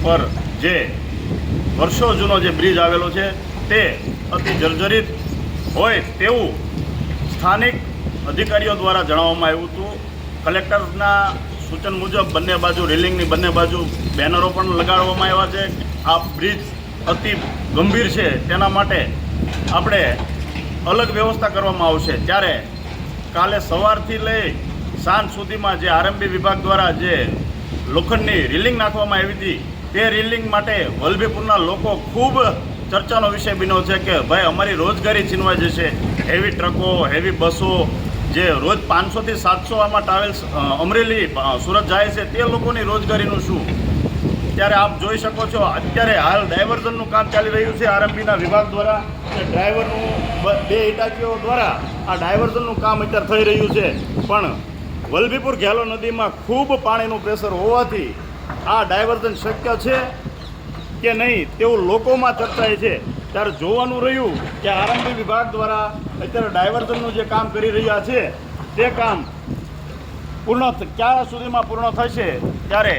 પર જે વર્ષો જૂનો જે બ્રિજ આવેલો છે તે અતિ જર્જરિત હોય તેવું સ્થાનિક અધિકારીઓ દ્વારા જણાવવામાં આવ્યું હતું. કલેક્ટરના સૂચન મુજબ બંને બાજુ રેલિંગની બંને બાજુ બેનરો પણ લગાડવામાં આવ્યા છે. આ બ્રિજ અતિ ગંભીર છે, તેના માટે આપણે અલગ વ્યવસ્થા કરવામાં આવશે. ત્યારે કાલે સવારથી લઈ સાંજ સુધીમાં જે આરએમબી વિભાગ દ્વારા જે લોખંડની રેલિંગ નાખવામાં આવી હતી તે રેલિંગ માટે વલભીપુરના લોકો ખૂબ ચર્ચાનો વિષય બન્યો છે કે ભાઈ અમારી રોજગારી છીનવાઈ જશે. હેવી ટ્રકો, હેવી બસો જે રોજ 500થી 700 આમાં ટ્રાવેલ્સ અમરેલી સુરત જાય છે તે લોકોની રોજગારીનું શું? ત્યારે આપ જોઈ શકો છો અત્યારે હાલ ડાયવર્ઝનનું કામ ચાલી રહ્યું છે આરએમબીના વિભાગ દ્વારા. ડ્રાઈવરનું 2 ઇટાચીઓ દ્વારા આ ડાયવર્ઝનનું કામ અત્યારે થઈ રહ્યું છે. પણ વલભીપુર ઘેલો નદીમાં ખૂબ પાણીનું પ્રેશર હોવાથી આ ડાયવર્ઝન શક્ય છે કે નહીં તેવું લોકોમાં ચર્ચાય છે. ત્યારે જોવાનું રહ્યું કે આરએમબી વિભાગ દ્વારા અત્યારે ડાયવર્ઝનનું જે કામ કરી રહ્યા છે તે કામ ક્યાં સુધીમાં પૂર્ણ થશે. ત્યારે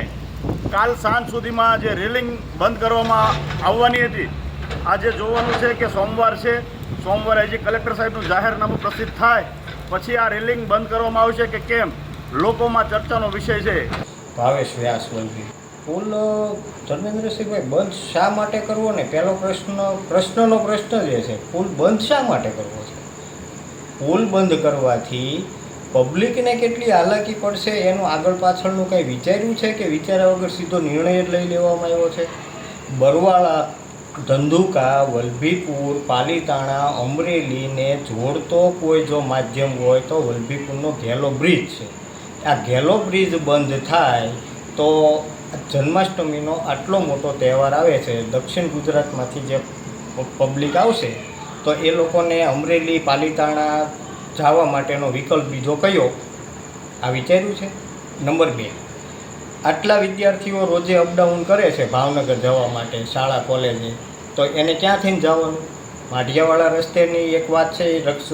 કાલ સાંજ સુધીમાં જે રેલિંગ બંધ કરવામાં આવવાની હતી, આજે જોવાનું છે કે સોમવાર છે, સોમવારે હજી કલેક્ટર સાહેબનું જાહેરનામું પ્રસિદ્ધ થાય પછી આ રેલિંગ બંધ કરવામાં આવશે કે કેમ, લોકોમાં ચર્ચાનો વિષય છે. ભાવેશ વ્યાસ વલભી. પુલ ધર્મેન્દ્રસિંહભાઈ બંધ શા માટે કરવો ને પહેલો પ્રશ્ન જે છે પુલ બંધ શા માટે કરવો છે? પુલ બંધ કરવાથી પબ્લિકને કેટલી હાલાકી પડશે એનું આગળ પાછળનું કંઈ વિચાર્યું છે કે વિચાર્યા વગર સીધો નિર્ણય જ લઈ લેવામાં આવ્યો છે? બરવાળા, ધંધુકા, વલભીપુર, પાલીતાણા, અમરેલીને જોડતો કોઈ જો માધ્યમ હોય તો વલભીપુરનો ઘેલો બ્રિજ છે. આ ઘેલો બ્રિજ બંધ થાય તો જન્માષ્ટમીનો આટલો મોટો તહેવાર આવે છે, દક્ષિણ ગુજરાતમાંથી જે પબ્લિક આવશે તો એ લોકોને અમરેલી, પાલીતાણા જવા માટેનો વિકલ્પ બીજો કયો આ વિચાર્યું છે? નંબર 2, આટલા વિદ્યાર્થીઓ રોજે અપડાઉન કરે છે ભાવનગર જવા માટે શાળા કોલેજે, તો એને ક્યાંથી જવાનું? માઢિયાવાળા રસ્તેની એક વાત છે,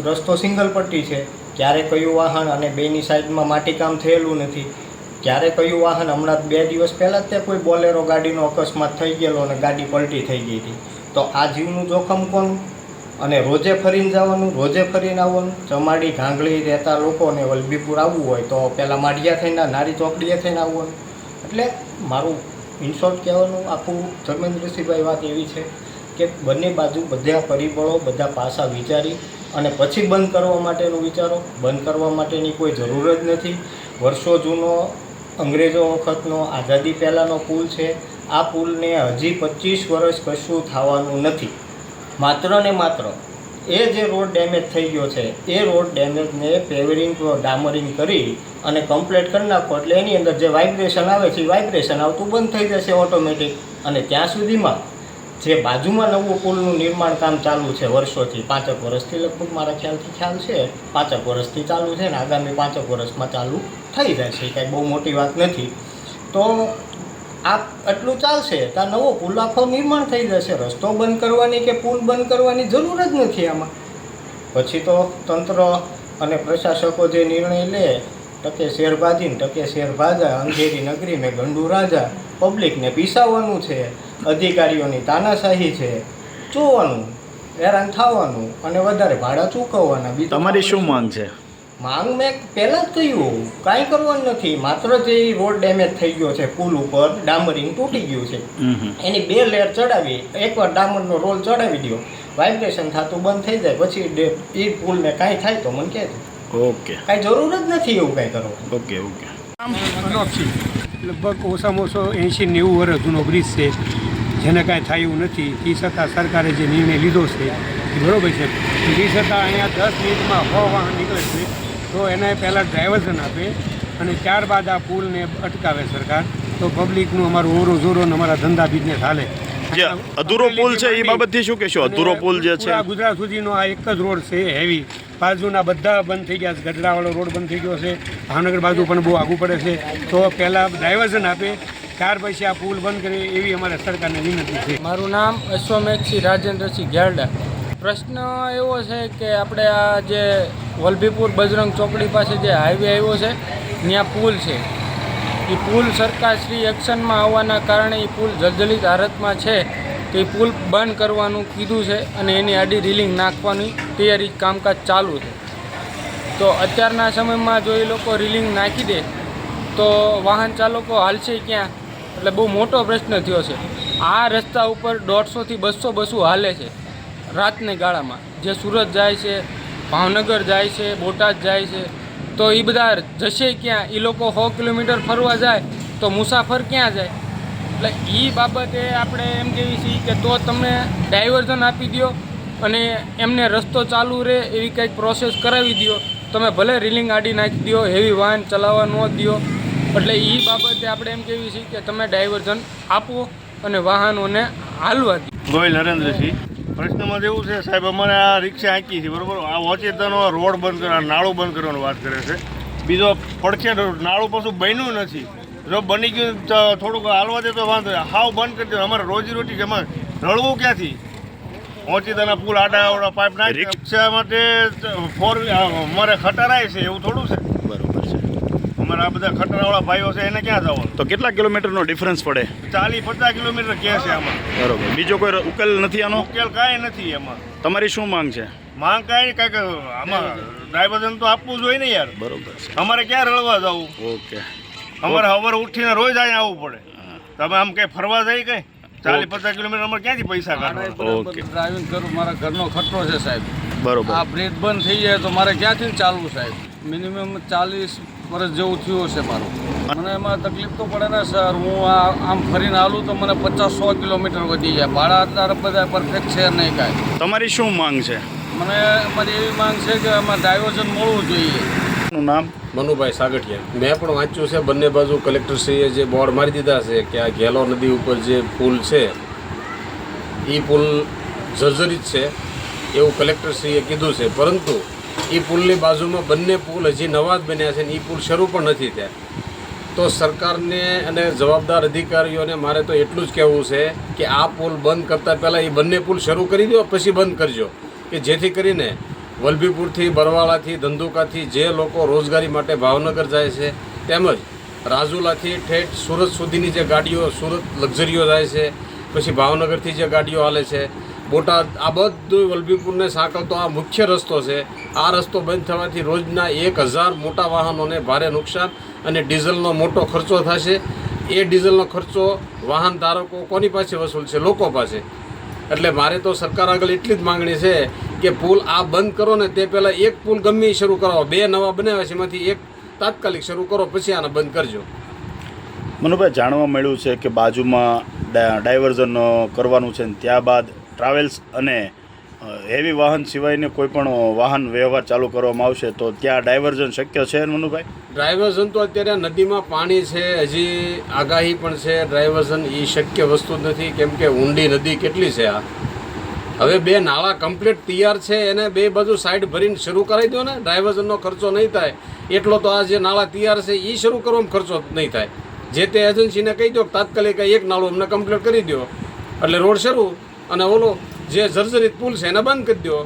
રસ્તો સિંગલ પટ્ટી છે. ક્યારે કયું વાહન અને બેની સાઈડમાં માટીકામ થયેલું નથી, ક્યારે કયું વાહન. હમણાં 2 દિવસ પહેલાં જ તે કોઈ બોલેરો ગાડીનો અકસ્માત થઈ ગયેલો અને ગાડી પલટી થઈ ગઈ હતી. તો આ જીવનું જોખમ કોનું? અને રોજે ફરીને જવાનું, રોજે ફરીને આવવાનું. ચમાડી, ઘાંગળી રહેતા લોકોને વલભીપુર આવવું હોય તો પહેલાં માઢિયા થઈને નારી ચોકડીએ થઈને આવવાનું. એટલે મારું ઇનશોર્ટ કહેવાનું આખું ધર્મેન્દ્રસિંહભાઈ વાત એવી છે કે બંને બાજુ બધા પરિબળો, બધા પાસા વિચારી અને પછી બંધ કરવા માટેનું વિચારો. બંધ કરવા માટેની કોઈ જરૂર જ નથી. વર્ષો જૂનો અંગ્રેજો વખતનો આઝાદી પહેલાંનો પુલ છે. આ પુલને હજી 25 વર્ષ કશું થવાનું નથી. માત્ર ને માત્ર એ જે રોડ ડેમેજ થઈ ગયો છે એ રોડ ડેમેજને પેવરિંગ, ડામરિંગ કરી અને કમ્પ્લીટ કરી નાખો એટલે એની અંદર જે વાઇબ્રેશન આવે છે એ વાઇબ્રેશન આવતું બંધ થઈ જશે ઓટોમેટિક. અને ત્યાં સુધીમાં જે બાજુમાં નવું પુલનું નિર્માણ કામ ચાલુ છે વર્ષોથી, 5 વર્ષથી લગભગ મારા ખ્યાલ છે 5 વર્ષથી ચાલુ છે ને આગામી 5 વર્ષમાં ચાલુ થઈ જાય છે. કાંઈ બહુ મોટી વાત નથી. તો આ આટલું ચાલશે તો નવો પુલ આખો નિર્માણ થઈ જશે. રસ્તો બંધ કરવાની કે પુલ બંધ કરવાની જરૂર જ નથી આમાં. પછી તો તંત્ર અને પ્રશાસકો જે નિર્ણય લે, ટકે શેર ભાજીને ટકે શેર ભાજા, અંધેરી નગરી મેં ગંડુ રાજા, પબ્લિકને પીસાવવાનું છે, અધિકારીઓની તાનાશાહી છે, જોવાનું, હેરાન થવાનું અને વધારે ભાડા ચૂકવવાના. તમારી શું માંગ છે? માંગ મેં પહેલાં જ કહ્યું, કાંઈ કરવાનું નથી. માત્ર જે રોડ ડેમેજ થઈ ગયો છે, પુલ ઉપર ડામરિંગ તૂટી ગયું છે, એની 2 લેયર ચડાવી, એકવાર ડામરનો રોલ ચડાવી દો, વાઇબ્રેશન થતું બંધ થઈ જાય, પછી એ પુલને કાંઈ થાય તો મને કહેજો. ઓકે, કાંઈ જરૂર જ નથી એવું કાંઈ કરવું. ઓકે. અનોપસિંહ લગભગ ઓછામાં ઓછો 80-90 વર્ષ જૂનો બ્રિજ છે, જેને કાંઈ થાય એવું નથી. એ છતાં સરકારે જે નિર્ણય લીધો છે એ બરાબર છે. એ છતાં અહીંયા 10 મિનિટમાં 100 વાહન નીકળે છે, તો એને પહેલાં ડ્રાઇવર્ઝન આપે અને ત્યારબાદ આ પુલને અટકાવે સરકાર, તો પબ્લિકનું અમારું ઓરો જોરો અને અમારા ધંધા બિઝનેસ હાલે. જે અધૂરો પુલ છે એ બાબતથી શું કહેશો? અધૂરો પુલ જે છે ગુજરાત સુધીનો આ એક જ રોડ છે હેવી. બાજુના બધા બંધ થઈ ગયા છે. ગઢડાવાળો રોડ બંધ થઈ ગયો છે. ભાવનગર બાજુ પણ બહુ આઘું પડે છે. તો પહેલાં ડાયવર્ઝન આપે, ત્યાર પછી આ પુલ બંધ કરે એવી અમારે સરકારને વિનંતી છે. મારું નામ અશ્વમેઘસિંહ રાજેન્દ્રસિંહ ગેરડા. પ્રશ્ન એવો છે કે આપણે આ જે વલભીપુર બજરંગ ચોકડી પાસે જે હાઈવે આવ્યો છે ત્યાં પુલ છે, એ પુલ સરકારશ્રી એક્શનમાં આવવાના કારણે એ પુલ જર્જરિત હાલતમાં છે, તો એ પુલ બંધ કરવાનું કીધું છે અને એની આડી રીલિંગ નાખવાની તૈયારી કામકાજ ચાલુ છે. તો અત્યારના સમયમાં જો એ લોકો રીલિંગ નાખી દે તો વાહન ચાલકો હાલશે ક્યાં, એટલે બહુ મોટો પ્રશ્ન થયો છે. આ રસ્તા ઉપર 150થી 200 બસો હાલે છે રાતને ગાળામાં, જે સુરત જાય છે, ભાવનગર જાય છે, બોટાદ જાય છે. તો એ બધા જશે ક્યાં? એ લોકો 100 કિલોમીટર ફરવા જાય તો મુસાફર ક્યાં જાય? એટલે એ બાબતે આપણે એમ કહેવી છીએ કે તો તમે ડાયવર્ઝન આપી દો અને એમને રસ્તો ચાલુ રહે એવી કંઈક પ્રોસેસ કરાવી દો. તમે ભલે રીલિંગ આડી નાખી દો, હેવી વાહન ચલાવવા ન દો. એટલે એ બાબતે આપણે એમ કહેવી છીએ કે તમે ડાયવર્ઝન આપો અને વાહનોને હાલવા દો. ગોયલ નરેન્દ્રસિંહ. પ્રશ્નમાં એવું છે સાહેબ, અમારે આ રિક્ષા હાંકી છે બરાબર, આ ઓચિતાનો રોડ બંધ કરવા, નાળું બંધ કરવાની વાત કરે છે. બીજો પડખે નાળું પાછું બન્યું નથી. જો બની ગયું તો થોડુંક હાલવા દે તો વાંધો નહીં. હાવ બંધ કરી દે. અમારે રોજીરોટી છે, અમારે રળવું ક્યાંથી? ઓચિતાના પુલ આડા પાઇપ નાખી રિક્ષા માટે અમારે ખટારાય છે એવું થોડું છે. બરોબર છે. અમારે આ બધા ખટારાવાળા ભાઈઓ છે એને ક્યાં જવાનું? તો કેટલા કિલોમીટરનો ડિફરન્સ પડે? 40-50 કિલોમીટર કહે છે આમાં. બરોબર. બીજો કોઈ ઉકેલ નથી આનો? ઉકેલ કાંઈ નથી એમાં. તમારી શું માંગ છે? માંગ કાંઈ કંઈક આમાં ડાયવર્ઝન તો આપવું જોઈએ ને યાર. બરોબર છે. અમારે ક્યાં રળવા જવું? ઓકે. અમારે સવારે ઉઠીને રોજ અહીંયા આવવું પડે. તમે આમ કંઈ ફરવા જાય કંઈ 40-50 કિલોમીટર અમારે ક્યાંથી પૈસા કાઢવા? ઓકે. ડ્રાઇવિંગ કરું, મારા ઘરનો ખર્ચો છે સાહેબ. બરોબર. આ બ્રિજ બંધ થઈ જાય તો મારે ક્યાંથી ચાલવું સાહેબ? મિનિમમ 40 વર્ષ જેવું થયું હશે મારું. મને એમાં તકલીફ તો પડે ને સર. હું આમ ફરીને હાલું તો મને 50-100 કિલોમીટર વધી જાય. ભાડા અત્યારે બધા પરફેક્ટ છે નહીં કાંઈ. તમારી શું માંગ છે? મને મારી એવી માંગ છે કે આમાં ડાયવર્ઝન મળવું જોઈએ. નું નામ? મનુભાઈ સાગઠિયા. મેં પણ વાંચ્યું છે, બંને બાજુ કલેક્ટરશ્રીએ જે બોર્ડ મારી દીધા છે કે આ ઘેલો નદી ઉપર જે પુલ છે એ પુલ જર્જરિત છે એવું કલેક્ટરશ્રીએ કીધું છે. પરંતુ એ પુલની બાજુમાં બંને પુલ હજી નવા જ બન્યા છે ને એ પુલ શરૂ પણ નથી થયા. તો સરકારને અને જવાબદાર અધિકારીઓને મારે તો એટલું જ કહેવું છે કે આ પુલ બંધ કરતાં પહેલાં એ બંને પુલ શરૂ કરી દો, પછી બંધ કરજો, કે જેથી કરીને વલભીપુરથી, બરવાળાથી, ધંધુકાથી જે લોકો રોજગારી માટે ભાવનગર જાય છે, તેમજ રાજુલાથી ઠેઠ સુરત સુધીની જે ગાડીઓ, સુરત લક્ઝરીઓ જાય છે, પછી ભાવનગરથી જે ગાડીઓ હાલે છે, બોટાદ, આ બધું વલભીપુરને સાંકળતો આ મુખ્ય રસ્તો છે. આ રસ્તો બંધ થવાથી રોજના 1000 મોટા વાહનોને ભારે નુકસાન અને ડીઝલનો મોટો ખર્ચો થશે. એ ડીઝલનો ખર્ચો વાહન ધારકો કોની પાસે વસૂલ છે? લોકો પાસે. એટલે મારે તો સરકાર આગળ એટલી જ માંગણી છે કે પુલ આ બંધ કરો ને તે પહેલાં એક પુલ ગમે એ શરૂ કરાવો. 2 નવા બનાવ્યા છે, એમાંથી એક તાત્કાલિક શરૂ કરો, પછી આને બંધ કરજો. મનુભાઈ, જાણવા મળ્યું છે કે બાજુમાં ડાયવર્ઝન કરવાનું છે ને ત્યારબાદ ટ્રાવેલ્સ અને હેવી વાહન સિવાયને કોઈ પણ વાહન વ્યવહાર ચાલુ કરવામાં આવશે, તો ત્યાં ડાયવર્ઝન શક્ય છે મનુભાઈ? ડ્રાઇવર્ઝન તો અત્યારે નદીમાં પાણી છે, હજી આગાહી પણ છે. ડ્રાઇવર્ઝન એ શક્ય વસ્તુ જ નથી, કેમ કે ઊંડી નદી કેટલી છે. આ હવે 2 નાળા કમ્પ્લીટ તૈયાર છે, એને 2 બાજુ સાઈડ ભરીને શરૂ કરાવી દો ને. ડ્રાઇવર્ઝનનો ખર્ચો નહીં થાય એટલો તો આ જે નાળા તૈયાર છે એ શરૂ કરવામાં ખર્ચો નહીં થાય. જે તે એજન્સીને કહી દો તાત્કાલિક એક નાળું અમને કમ્પ્લીટ કરી દો, એટલે રોડ શરૂ, અને ઓલો જે જર્જરિત પુલ છે એને બંધ કરી દો.